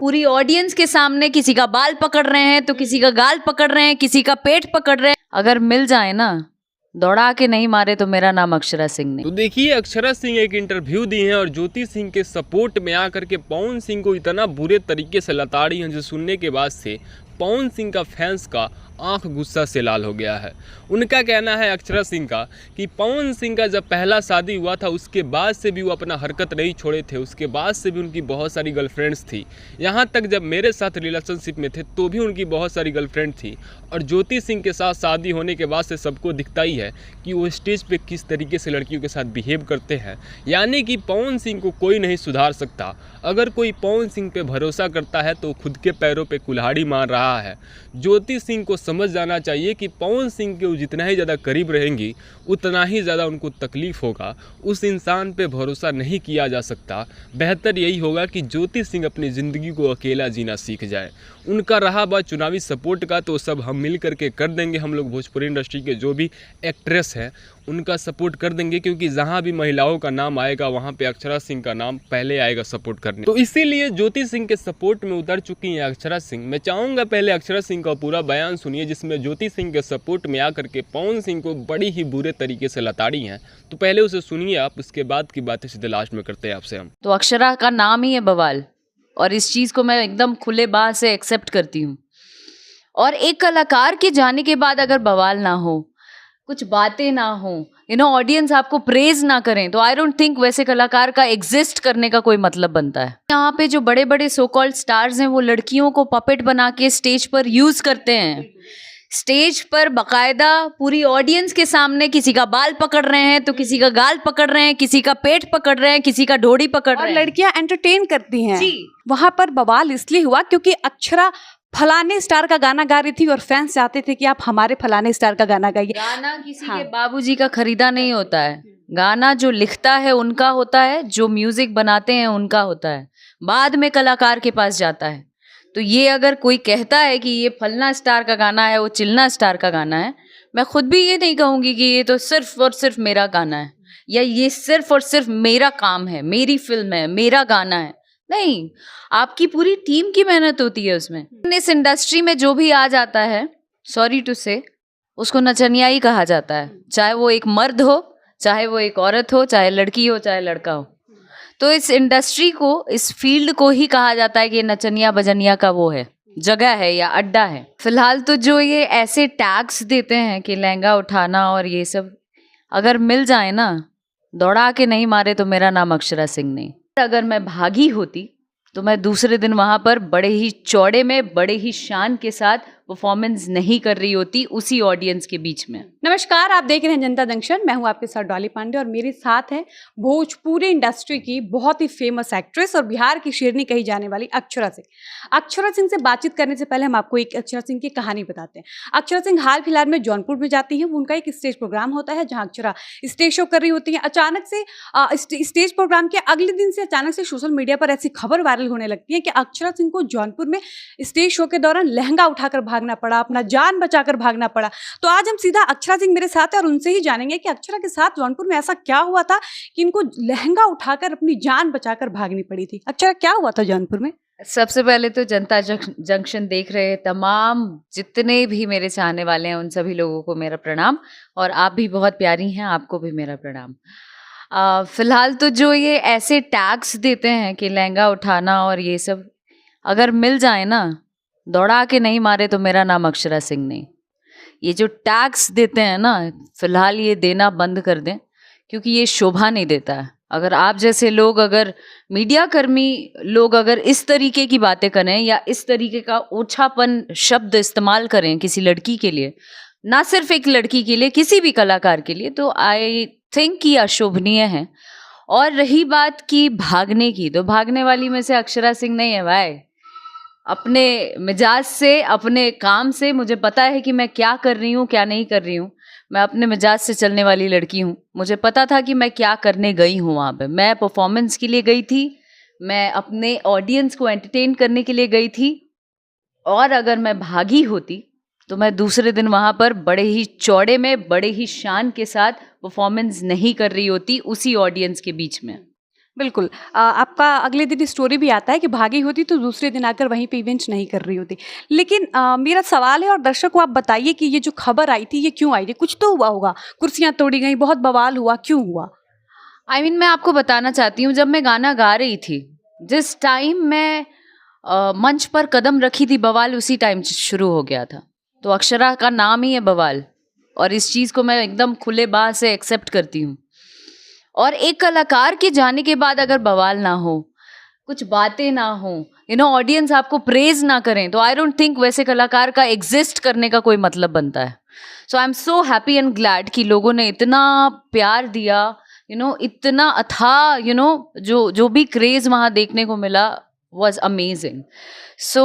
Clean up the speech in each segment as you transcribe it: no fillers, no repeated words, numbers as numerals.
पूरी ऑडियंस के सामने किसी का बाल पकड़ रहे हैं तो किसी का गाल पकड़ रहे हैं, किसी का पेट पकड़ रहे हैं। अगर मिल जाए ना, दौड़ा के नहीं मारे तो मेरा नाम अक्षरा सिंह नहीं। तो देखिए, अक्षरा सिंह एक इंटरव्यू दी है और ज्योति सिंह के सपोर्ट में आकर के पवन सिंह को इतना बुरे तरीके से लताड़ी हैं, जो सुनने के बाद से पवन सिंह का फैंस का आंख गुस्सा से लाल हो गया है। उनका कहना है अक्षरा सिंह का कि पवन सिंह का जब पहला शादी हुआ था उसके बाद से भी वो अपना हरकत नहीं छोड़े थे, उसके बाद से भी उनकी बहुत सारी गर्लफ्रेंड्स थी। यहाँ तक जब मेरे साथ रिलेशनशिप में थे तो भी उनकी बहुत सारी गर्लफ्रेंड थी। और ज्योति सिंह के साथ शादी होने के बाद से सबको दिखता ही है कि वो स्टेज पे किस तरीके से लड़कियों के साथ बिहेव करते हैं। यानी कि पवन सिंह को कोई नहीं सुधार सकता। अगर कोई पवन सिंह पे भरोसा करता है तो खुद के पैरों पे कुल्हाड़ी मार रहा है। ज्योति सिंह को समझ जाना चाहिए कि पवन सिंह के जितना ही ज़्यादा करीब रहेंगी उतना ही ज़्यादा उनको तकलीफ़ होगा। उस इंसान पे भरोसा नहीं किया जा सकता। बेहतर यही होगा कि ज्योति सिंह अपनी ज़िंदगी को अकेला जीना सीख जाए। उनका रहा बात चुनावी सपोर्ट का, तो सब हम मिल करके कर देंगे। हम लोग भोजपुरी इंडस्ट्री के जो भी एक्ट्रेस हैं उनका सपोर्ट कर देंगे, क्योंकि जहाँ भी महिलाओं का नाम आएगा वहाँ पे अक्षरा सिंह का नाम पहले आएगा सपोर्ट करने। तो इसीलिए ज्योति सिंह के सपोर्ट में उतर चुकी हैं अक्षरा सिंह। मैं चाहूँगा पहले अक्षरा सिंह का पूरा बयान सुनिए, जिसमें ज्योति सिंह के सपोर्ट में आकर के पवन सिंह को बड़ी ही बुरे तरीके से लताड़ी हैं। तो पहले उसे सुनिए आप, उसके बाद की बातें सीधे लास्ट में करते हैं आपसे हम। तो अक्षरा का नाम ही है बवाल, और इस चीज़ को मैं एकदम खुले बाह से एक्सेप्ट करती हूँ। और एक कलाकार के जाने के बाद अगर बवाल ना हो, कुछ बातें ना हो, ऑडियंस आपको प्रेज ना करें, तो आई डोंट थिंक वैसे कलाकार का एग्जिस्ट करने का कोई मतलब बनता है। यहाँ पे जो बड़े बड़े सो कॉल्ड स्टार्स हैं वो लड़कियों को पपेट बना के स्टेज पर यूज करते हैं। स्टेज पर बाकायदा पूरी ऑडियंस के सामने किसी का बाल पकड़ रहे हैं तो किसी का गाल पकड़ रहे हैं, किसी का पेट पकड़ रहे हैं, किसी का ढोड़ी पकड़ रहे हैं। और लड़कियां एंटरटेन करती हैं। जी। वहां पर बवाल इसलिए हुआ क्योंकि अक्षरा फलाने स्टार का गाना गा रही थी और फैंस चाहते थे कि आप हमारे फलाने स्टार का गाना गाइए। गाना किसी के बाबूजी का खरीदा नहीं होता है। गाना जो लिखता है उनका होता है, जो म्यूजिक बनाते हैं उनका होता है, बाद में कलाकार के पास जाता है। तो ये अगर कोई कहता है कि ये फलना स्टार का गाना है, वो चिलना स्टार का गाना है, मैं खुद भी ये नहीं कहूँगी कि ये तो सिर्फ और सिर्फ मेरा गाना है, या ये सिर्फ और सिर्फ मेरा काम है, मेरी फिल्म है, मेरा गाना है। नहीं, आपकी पूरी टीम की मेहनत होती है उसमें। इस इंडस्ट्री में जो भी आ जाता है, सॉरी टू से, उसको नचनिया ही कहा जाता है। चाहे वो एक मर्द हो, चाहे वो एक औरत हो, चाहे लड़की हो, चाहे लड़का हो। तो इस इंडस्ट्री को, इस फील्ड को ही कहा जाता है कि नचनिया बजनिया का वो है, जगह है या अड्डा है। फिलहाल तो जो ये ऐसे टैग्स देते हैं कि लहंगा उठाना और ये सब, अगर मिल जाए ना, दौड़ा के नहीं मारे तो मेरा नाम अक्षरा सिंह नहीं। अगर मैं भागी होती तो मैं दूसरे दिन वहां पर बड़े ही चौड़े में, बड़े ही शान के साथ परफॉर्मेंस नहीं कर रही होती उसी ऑडियंस के बीच में। नमस्कार, आप देख रहे हैं जनता जंक्शन। मैं हूं आपके साथ डॉली पांडे और मेरे साथ है भोजपुरी इंडस्ट्री की बहुत ही फेमस एक्ट्रेस और बिहार की शेरनी कही जाने वाली अक्षरा सिंह। अक्षरा सिंह से बातचीत करने से पहले हम आपको एक अक्षरा सिंह की कहानी बताते हैं। अक्षरा सिंह हाल फिलहाल में जौनपुर में जाती हैं। उनका एक स्टेज प्रोग्राम होता है जहाँ अक्षरा स्टेज शो कर रही होती है। अचानक से स्टेज प्रोग्राम के अगले दिन से अचानक से सोशल मीडिया पर ऐसी खबर वायरल होने लगती है कि अक्षरा सिंह को जौनपुर में स्टेज शो के दौरान लहंगा उठाकर भागना पड़ा, अपना जान बचाकर भागना पड़ा। तो आज हम सीधा अक्षरा सिंह मेरे साथ है और उनसे ही जानेंगे कि अक्षरा के साथ जौनपुर में ऐसा क्या हुआ था कि इनको लहंगा उठाकर अपनी जान बचाकर भागनी पड़ी थी। अक्षरा, क्या हुआ था जौनपुर में? सबसे पहले तो जनता जंक्शन देख रहे तमाम जितने भी मेरे चाहने वाले हैं उन सभी लोगों को मेरा प्रणाम, और आप भी बहुत प्यारी हैं, आपको भी मेरा प्रणाम। फिलहाल तो जो ये ऐसे टैग्स देते हैं कि लहंगा उठाना और ये सब, अगर मिल जाए ना, दौड़ा के नहीं मारे तो मेरा नाम अक्षरा सिंह नहीं। ये जो टैक्स देते हैं ना, फिलहाल ये देना बंद कर दें, क्योंकि ये शोभा नहीं देता है। अगर आप जैसे लोग, अगर मीडिया कर्मी लोग अगर इस तरीके की बातें करें या इस तरीके का ओछापन शब्द इस्तेमाल करें किसी लड़की के लिए, ना सिर्फ एक लड़की के लिए, किसी भी कलाकार के लिए, तो आई थिंक ये अशोभनीय है। और रही बात की भागने की, तो भागने वाली में से अक्षरा सिंह नहीं है भाई। अपने मिजाज से, अपने काम से मुझे पता है कि मैं क्या कर रही हूँ, क्या नहीं कर रही हूँ। मैं अपने मिजाज से चलने वाली लड़की हूँ। मुझे पता था कि मैं क्या करने गई हूँ वहाँ पे। मैं परफॉर्मेंस के लिए गई थी, मैं अपने ऑडियंस को एंटरटेन करने के लिए गई थी। और अगर मैं भागी होती तो मैं दूसरे दिन वहाँ पर बड़े ही चौड़े में, बड़े ही शान के साथ परफॉर्मेंस नहीं कर रही होती उसी ऑडियंस के बीच में। बिल्कुल। आपका अगले दिन स्टोरी भी आता है कि भागी होती तो दूसरे दिन आकर वहीं पे इवेंट्स नहीं कर रही होती। लेकिन मेरा सवाल है और दर्शक को आप बताइए कि ये जो खबर आई थी ये क्यों आई थी? कुछ तो हुआ होगा, कुर्सियाँ तोड़ी गईं, बहुत बवाल हुआ, क्यों हुआ? मैं आपको बताना चाहती हूँ, जब मैं गाना गा रही थी, जिस टाइम मैं मंच पर कदम रखी थी, बवाल उसी टाइम शुरू हो गया था। तो अक्षरा का नाम ही है बवाल, और इस चीज़ को मैं एकदम खुले बाह से एक्सेप्ट करती हूँ। और एक कलाकार के जाने के बाद अगर बवाल ना हो, कुछ बातें ना हो, ऑडियंस आपको प्रेज ना करें, तो आई डोंट थिंक वैसे कलाकार का एग्जिस्ट करने का कोई मतलब बनता है। So I am so happy and glad कि लोगों ने इतना प्यार दिया, इतना अथाह, जो भी क्रेज वहाँ देखने को मिला वॉज अमेजिंग। सो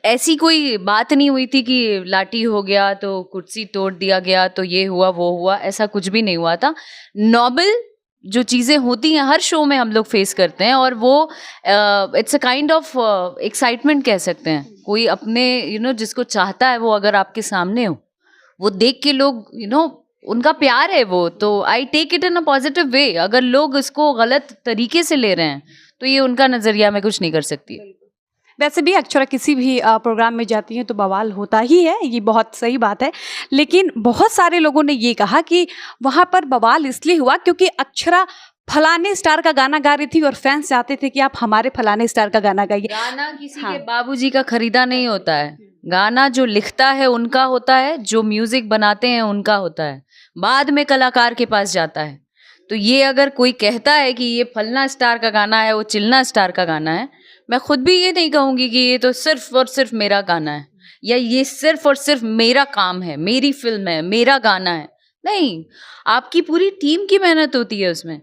ऐसी कोई बात नहीं हुई थी कि लाठी हो गया तो कुर्सी तोड़ दिया गया तो ये हुआ वो हुआ, ऐसा कुछ भी नहीं हुआ था। नॉर्मल जो चीज़ें होती हैं हर शो में हम लोग फेस करते हैं, और वो it's a kind of excitement कह सकते हैं। कोई अपने जिसको चाहता है वो अगर आपके सामने हो, वो देख के लोग उनका प्यार है वो, तो I take it in a positive way. अगर लोग इसको गलत तरीके से ले रहे हैं तो ये उनका नज़रिया, मैं कुछ नहीं कर सकती। वैसे भी अक्षरा किसी भी प्रोग्राम में जाती हैं तो बवाल होता ही है, ये बहुत सही बात है। लेकिन बहुत सारे लोगों ने ये कहा कि वहाँ पर बवाल इसलिए हुआ क्योंकि अक्षरा फलाने स्टार का गाना गा रही थी और फैंस चाहते थे कि आप हमारे फलाने स्टार का गाना गाइए। गाना किसी हाँ। के बाबूजी का खरीदा नहीं होता है। गाना जो लिखता है उनका होता है, जो म्यूजिक बनाते हैं उनका होता है, बाद में कलाकार के पास जाता है। तो ये अगर कोई कहता है कि ये फलना स्टार का गाना है, वो चिलना स्टार का गाना है, मैं खुद भी ये नहीं कहूँगी कि ये तो सिर्फ और सिर्फ मेरा गाना है, या ये सिर्फ और सिर्फ मेरा काम है, मेरी फिल्म है, मेरा गाना है। नहीं, आपकी पूरी टीम की मेहनत होती है उसमें।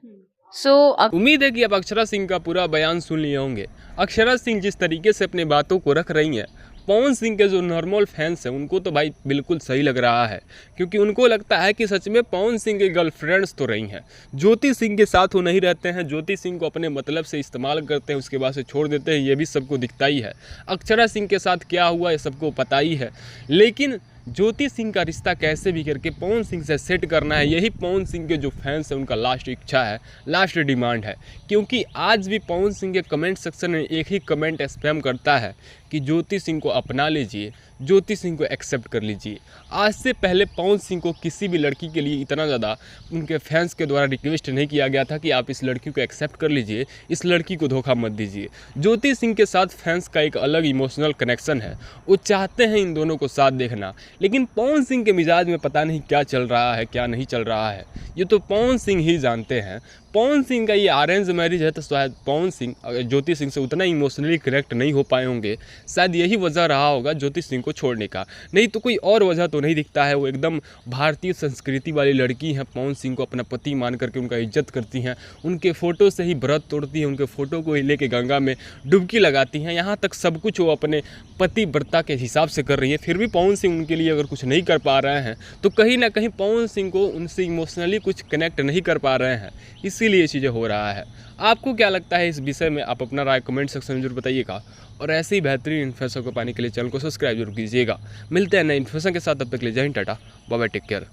उम्मीद है कि आप अक्षरा सिंह का पूरा बयान सुन लिए होंगे। अक्षरा सिंह जिस तरीके से अपनी बातों को रख रही हैं, पवन सिंह के जो नॉर्मल फैंस हैं उनको तो भाई बिल्कुल सही लग रहा है, क्योंकि उनको लगता है कि सच में पवन सिंह के गर्लफ्रेंड्स तो रही हैं, ज्योति सिंह के साथ वो नहीं रहते हैं, ज्योति सिंह को अपने मतलब से इस्तेमाल करते हैं, उसके बाद से छोड़ देते हैं, ये भी सबको दिखता ही है। अक्षरा सिंह के साथ क्या हुआ ये सबको पता ही है, लेकिन ज्योति सिंह का रिश्ता कैसे भी करके पवन सिंह से सेट करना है, यही पवन सिंह के जो फैंस हैं उनका लास्ट इच्छा है, लास्ट डिमांड है। क्योंकि आज भी पवन सिंह के कमेंट सेक्शन में एक ही कमेंट स्पैम करता है कि ज्योति सिंह को अपना लीजिए, ज्योति सिंह को एक्सेप्ट कर लीजिए। आज से पहले पवन सिंह को किसी भी लड़की के लिए इतना ज़्यादा उनके फैंस के द्वारा रिक्वेस्ट नहीं किया गया था कि आप इस लड़की को एक्सेप्ट कर लीजिए, इस लड़की को धोखा मत दीजिए। ज्योति सिंह के साथ फैंस का एक अलग इमोशनल कनेक्शन है, वो चाहते हैं इन दोनों को साथ देखना, लेकिन पवन सिंह के मिजाज में पता नहीं क्या चल रहा है, क्या नहीं चल रहा है, ये तो पवन सिंह ही जानते हैं। पवन सिंह का ये अरेंज मैरिज है, तो शायद पवन सिंह ज्योति सिंह से उतना इमोशनली कनेक्ट नहीं हो पाए होंगे, शायद यही वजह रहा होगा ज्योति सिंह को छोड़ने का, नहीं तो कोई और वजह तो नहीं दिखता है। वो एकदम भारतीय संस्कृति वाली लड़की हैं, पवन सिंह को अपना पति मान करके उनका इज्जत करती हैं, उनके फ़ोटो से ही व्रत तोड़ती हैं, उनके फ़ोटो को ही लेके गंगा में डुबकी लगाती हैं, यहाँ तक सब कुछ वो अपने पति व्रता के हिसाब से कर रही है। फिर भी पवन सिंह उनके लिए अगर कुछ नहीं कर पा रहे हैं तो कहीं ना कहीं पवन सिंह को उनसे इमोशनली कुछ कनेक्ट नहीं कर पा रहे हैं, इसीलिए ये चीज़ें हो रहा है। आपको क्या लगता है इस विषय में? आप अपना राय कमेंट सेक्शन में जरूर बताइएगा, और ऐसे ही बेहतरीन इन्फॉर्मेशन को पाने के लिए चैनल को सब्सक्राइब जरूर कीजिएगा। मिलते हैं नए इन्फॉर्मेशन के साथ, तब तक के लिए जय हिंद, tata, bye bye, take care.